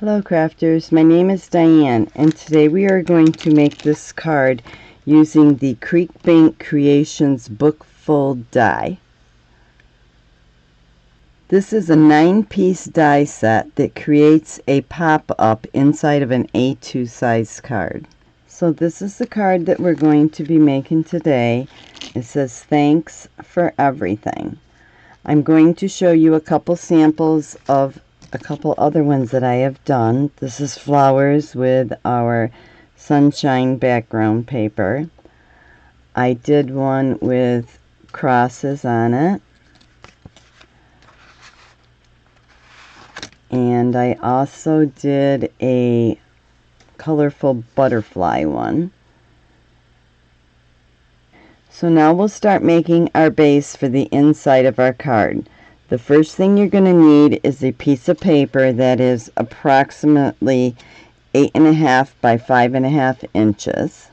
Hello crafters, my name is Diane and today we are going to make this card using the Creekbank Creations book fold die. This is a 9-piece die set that creates a pop-up inside of an A2 size card. So this is the card that we're going to be making today. It says thanks for everything. I'm going to show you a couple samples of a couple other ones that I have done. This is flowers with our sunshine background paper. I did one with crosses on it. And I also did a colorful butterfly one. So now we'll start making our base for the inside of our card. The first thing you're going to need is a piece of paper that is approximately 8.5 by 5.5 inches.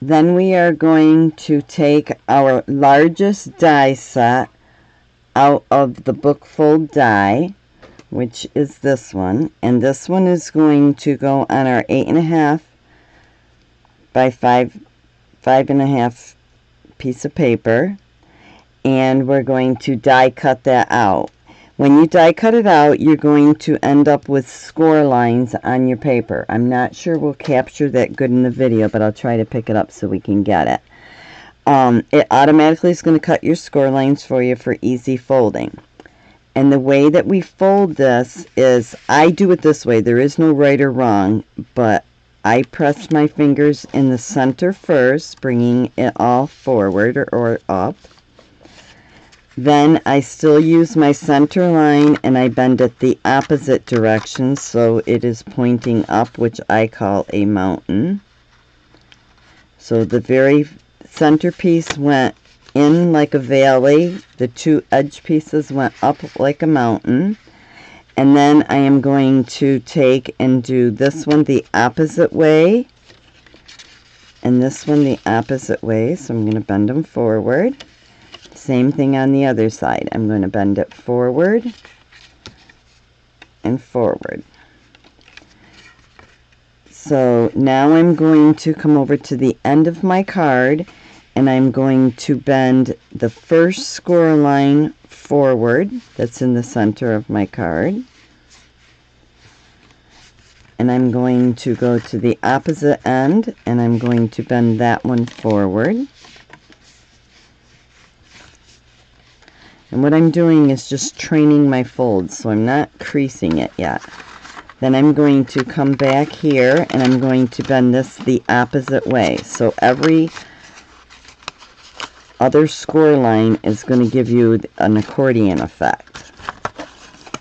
Then we are going to take our largest die set out of the book fold die, which is this one, and this one is going to go on our 8.5 by 5.5 piece of paper. And we're going to die cut that out. When you die cut it out, you're going to end up with score lines on your paper. I'm not sure we'll capture that good in the video, but I'll try to pick it up so we can get it. It automatically is going to cut your score lines for you for easy folding. And the way that we fold this is, I do it this way. There is no right or wrong, but I press my fingers in the center first, bringing it all forward or up. Then I still use my center line and I bend it the opposite direction so it is pointing up, which I call a mountain. So the very center piece went in like a valley. The two edge pieces went up like a mountain. And then I am going to take and do this one the opposite way and this one the opposite way. So I'm going to bend them forward. Same thing on the other side. I'm going to bend it forward and forward. So now I'm going to come over to the end of my card and I'm going to bend the first score line forward that's in the center of my card. And I'm going to go to the opposite end and I'm going to bend that one forward. And what I'm doing is just training my folds, so I'm not creasing it yet. Then I'm going to come back here and I'm going to bend this the opposite way. So every other score line is going to give you an accordion effect.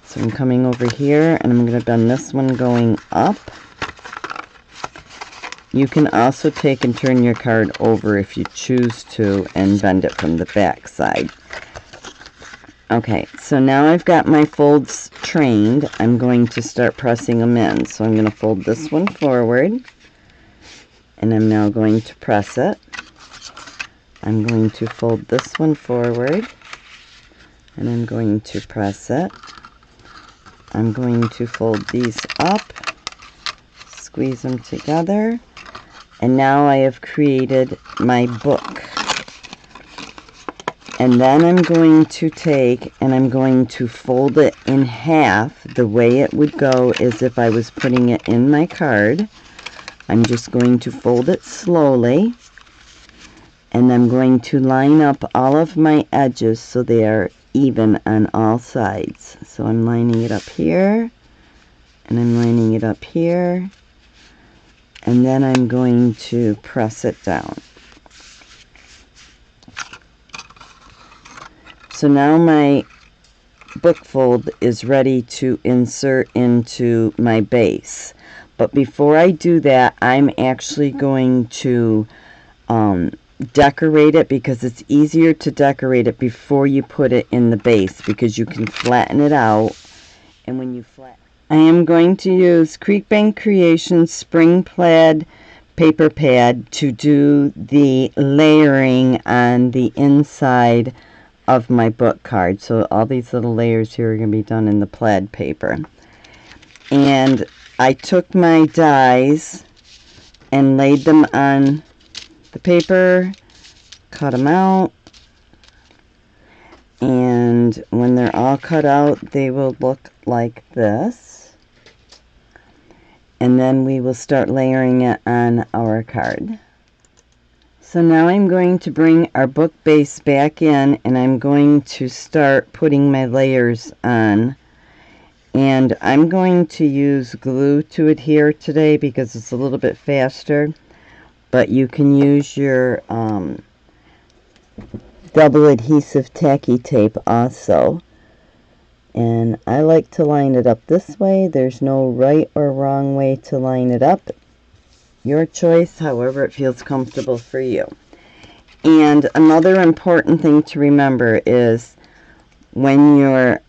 So I'm coming over here and I'm going to bend this one going up. You can also take and turn your card over if you choose to and bend it from the back side. Okay, so now I've got my folds trained. I'm going to start pressing them in. So I'm going to fold this one forward, and I'm now going to press it. I'm going to fold this one forward, and I'm going to press it. I'm going to fold these up, squeeze them together, and now I have created my book. And then I'm going to take and I'm going to fold it in half. The way it would go is if I was putting it in my card. I'm just going to fold it slowly. And I'm going to line up all of my edges so they are even on all sides. So I'm lining it up here. And I'm lining it up here. And then I'm going to press it down. So now my book fold is ready to insert into my base. But before I do that, I'm actually going to decorate it because it's easier to decorate it before you put it in the base because you can flatten it out. And when you flatten, I am going to use Creekbank Creations Spring Plaid paper pad to do the layering on the inside of my book card. So all these little layers here are going to be done in the plaid paper. And I took my dies and laid them on the paper, cut them out, and when they're all cut out, they will look like this. And then we will start layering it on our card. So now I'm going to bring our book base back in, and I'm going to start putting my layers on. And I'm going to use glue to adhere today because it's a little bit faster, but you can use your double adhesive tacky tape also. And I like to line it up this way. There's no right or wrong way to line it up. Your choice, however it feels comfortable for you. And another important thing to remember is when you're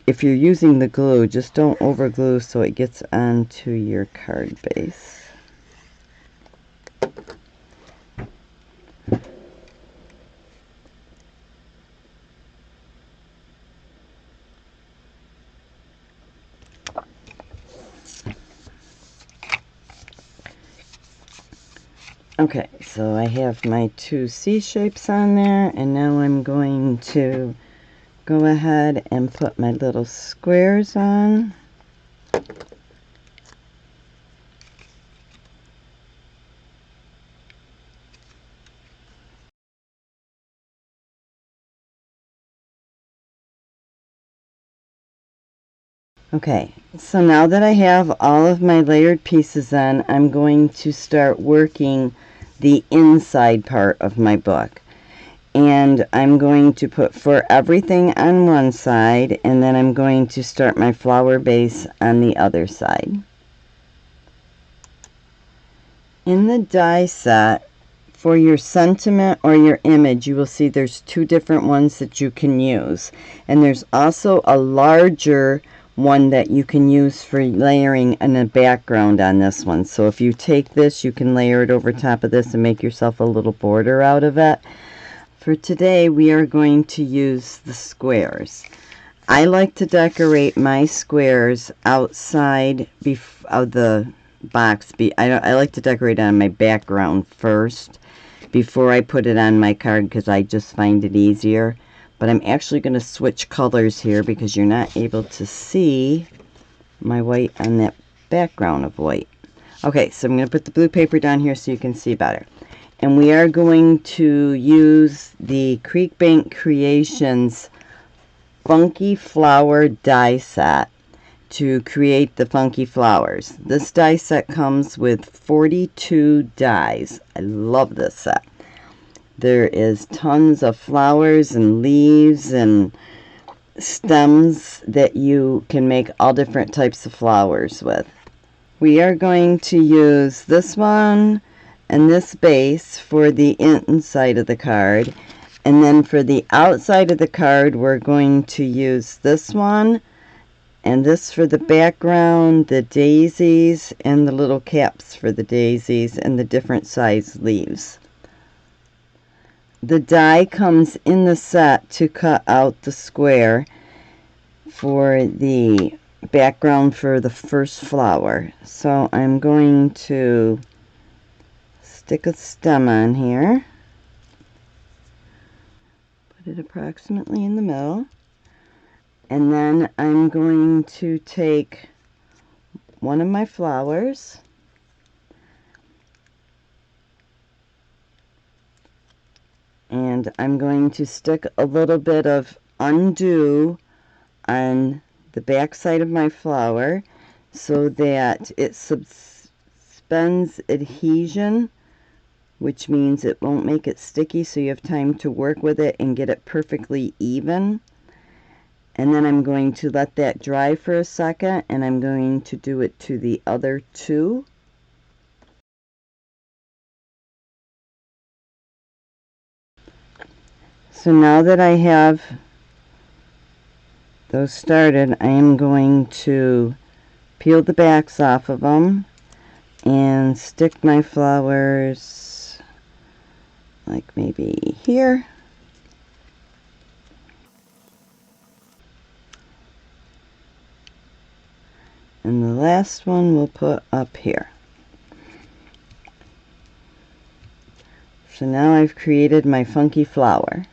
if you're using the glue, just don't over glue so it gets onto your card base. Okay, so I have my two C shapes on there, and now I'm going to go ahead and put my little squares on. Okay, so now that I have all of my layered pieces on, I'm going to start working the inside part of my book. And I'm going to put for everything on one side, and then I'm going to start my flower base on the other side. In the die set, for your sentiment or your image, you will see there's two different ones that you can use. And there's also a larger one that you can use for layering in a background on this one. So if you take this, you can layer it over top of this and make yourself a little border out of it. For today, we are going to use the squares. I like to decorate my squares outside of the box. I like to decorate on my background first before I put it on my card because I just find it easier. But I'm actually going to switch colors here because you're not able to see my white on that background of white. Okay, so I'm going to put the blue paper down here so you can see better. And we are going to use the Creek Bank Creations Funky Flower die set to create the funky flowers. This die set comes with 42 dies. I love this set. There is tons of flowers and leaves and stems that you can make all different types of flowers with. We are going to use this one and this base for the inside of the card, and then for the outside of the card we're going to use this one and this for the background, the daisies, and the little caps for the daisies and the different size leaves. The die comes in the set to cut out the square for the background for the first flower. So I'm going to stick a stem on here, put it approximately in the middle, and then I'm going to take one of my flowers and I'm going to stick a little bit of Undu on the back side of my flower so that it suspends adhesion, which means it won't make it sticky, so you have time to work with it and get it perfectly even. And then I'm going to let that dry for a second, and I'm going to do it to the other two. So now that I have those started, I am going to peel the backs off of them and stick my flowers like maybe here. last one we'll put up here. So now I've created my funky flower.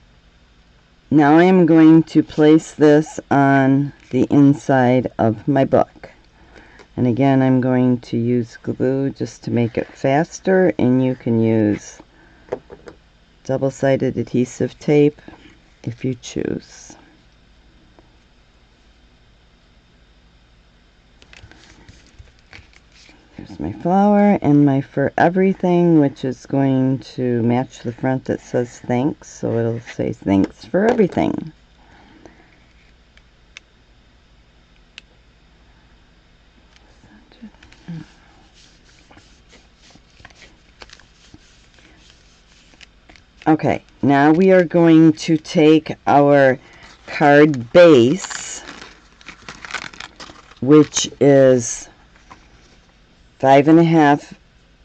Now I am going to place this on the inside of my book. And again, I'm going to use glue just to make it faster, and you can use double-sided adhesive tape if you choose. Here's my flower and my For Everything, which is going to match the front that says thanks, so it'll say thanks for everything. Okay, now we are going to take our card base, which is 5.5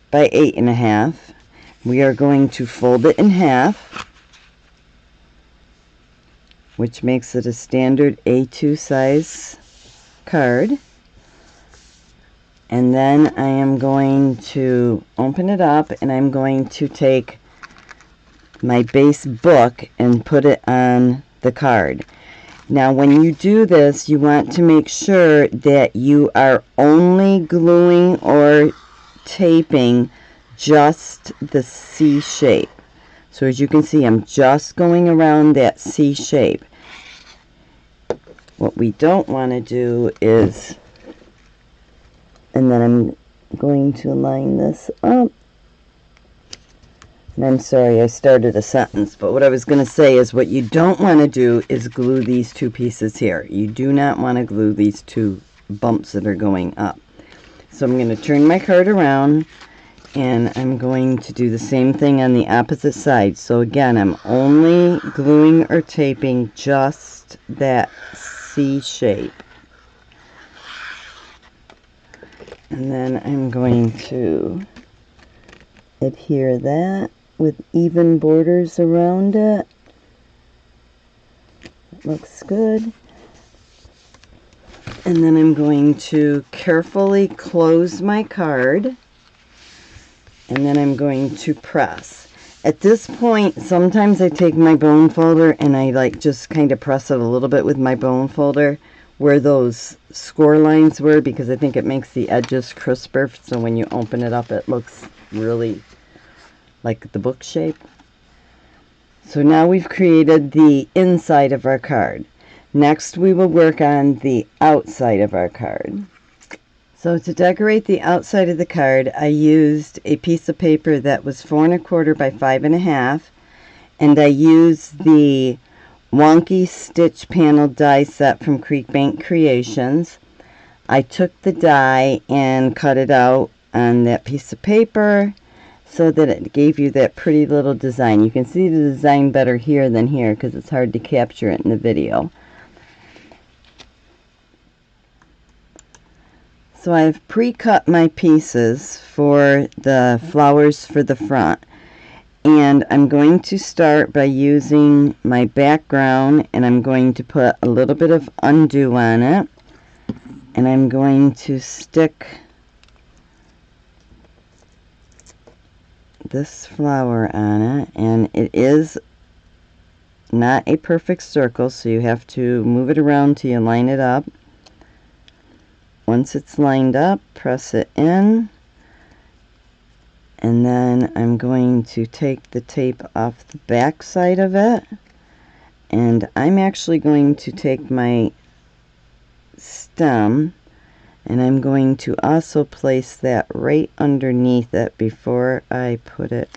by 8.5. We are going to fold it in half, which makes it a standard A2 size card. And then I am going to open it up, and I'm going to take my base book and put it on the card. Now when you do this, you want to make sure that you are only gluing or taping just the C shape. So as you can see, I'm just going around that C shape. What we don't want to do is, and then I'm going to line this up. And I'm sorry, I started a sentence, but what I was going to say is what you don't want to do is glue these two pieces here. You do not want to glue these two bumps that are going up. So I'm going to turn my card around, and I'm going to do the same thing on the opposite side. So again, I'm only gluing or taping just that C shape. And then I'm going to adhere that with even borders around it. It looks good. And then I'm going to carefully close my card, and then I'm going to press. At this point, sometimes I take my bone folder and I like just kind of press it a little bit with my bone folder where those score lines were, because I think it makes the edges crisper, so when you open it up it looks really like the book shape. So now we've created the inside of our card. Next we will work on the outside of our card. So to decorate the outside of the card, I used a piece of paper that was 4 1/4 by 5.5, and I used the Wonky stitch panel die set from Creekbank Creations. I took the die and cut it out on that piece of paper so that it gave you that pretty little design. You can see the design better here than here because it's hard to capture it in the video. So I've pre-cut my pieces for the flowers for the front, and I'm going to start by using my background, and I'm going to put a little bit of Undu on it, and I'm going to stick this flower on it, and it is not a perfect circle, so you have to move it around till you line it up. Once it's lined up, press it in, and then I'm going to take the tape off the back side of it, and I'm actually going to take my stem, and I'm going to also place that right underneath it before I put it.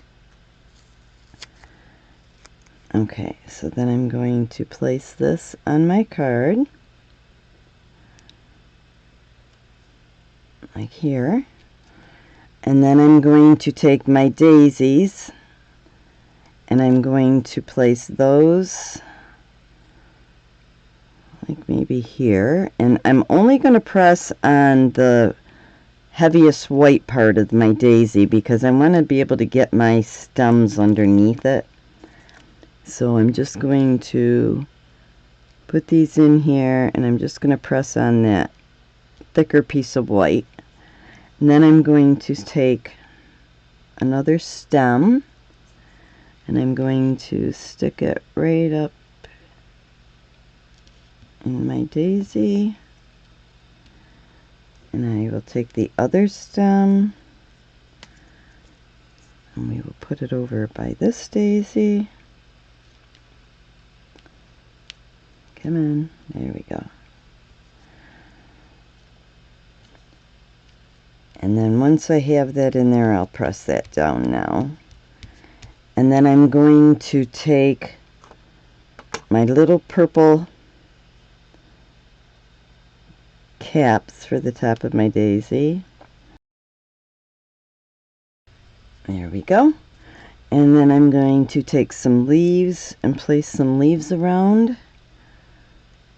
Okay, so then I'm going to place this on my card, like here, and then I'm going to take my daisies and I'm going to place those like maybe here, and I'm only going to press on the heaviest white part of my daisy because I want to be able to get my stems underneath it. So I'm just going to put these in here, and I'm just going to press on that thicker piece of white. And then I'm going to take another stem and I'm going to stick it right up in my daisy. And I will take the other stem and we will put it over by this daisy. Come in, there we go. And then once I have that in there, I'll press that down now. And then I'm going to take my little purple caps for the top of my daisy. There we go. And then I'm going to take some leaves and place some leaves around.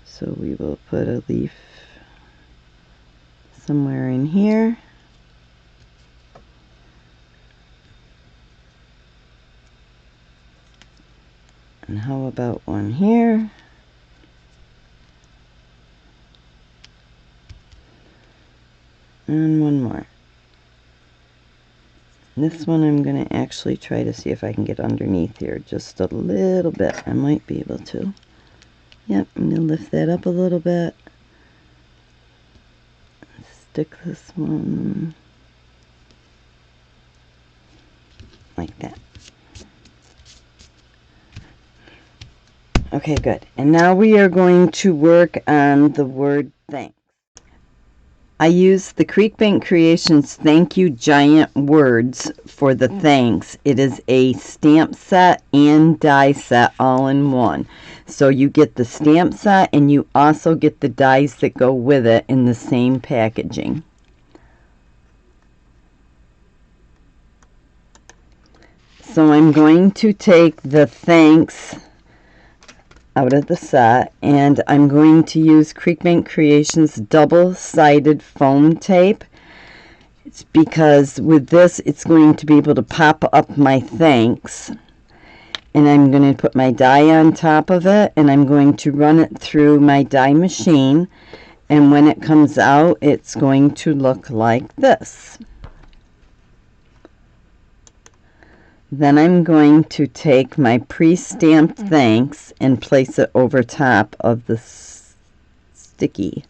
So we will put a leaf somewhere in here. And how about one here? And one more. This one I'm going to actually try to see if I can get underneath here just a little bit. I might be able to. Yep, I'm going to lift that up a little bit. Stick this one like that. Okay, good. And now we are going to work on the word thanks. I used the Creekbank Creations Thank You Giant Words for the thanks. It is a stamp set and die set all in one. So you get the stamp set and you also get the dies that go with it in the same packaging. So I'm going to take the thanks out of the set and I'm going to use Creekbank Creations double-sided foam tape. It's because with this it's going to be able to pop up my thanks, and I'm going to put my die on top of it and I'm going to run it through my die machine, and when it comes out it's going to look like this. Then I'm going to take my pre-stamped thanks and place it over top of the sticky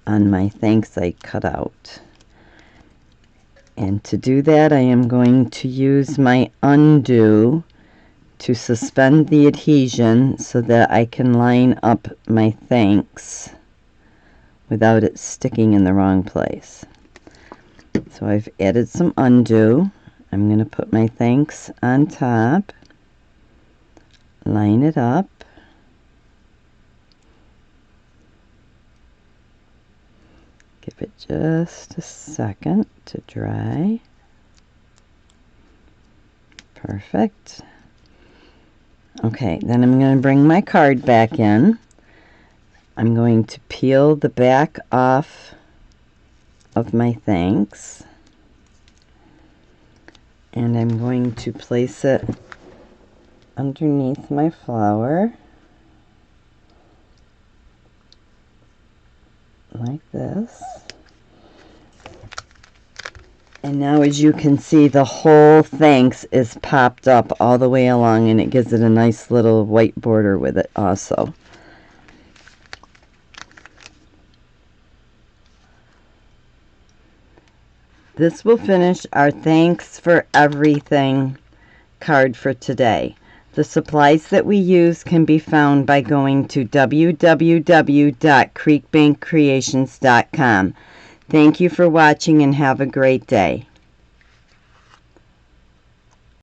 on my thanks I cut out. And to do that I am going to use my Undu to suspend the adhesion so that I can line up my thanks without it sticking in the wrong place. So I've added some Undu. I'm going to put my thanks on top, line it up, give it just a second to dry. Perfect. Okay, then I'm going to bring my card back in. I'm going to peel the back off of my thanks. And I'm going to place it underneath my flower like this. And now as you can see, the whole thanks is popped up all the way along and it gives it a nice little white border with it also. This will finish our Thanks for Everything card for today. The supplies that we use can be found by going to www.creekbankcreations.com. Thank you for watching and have a great day.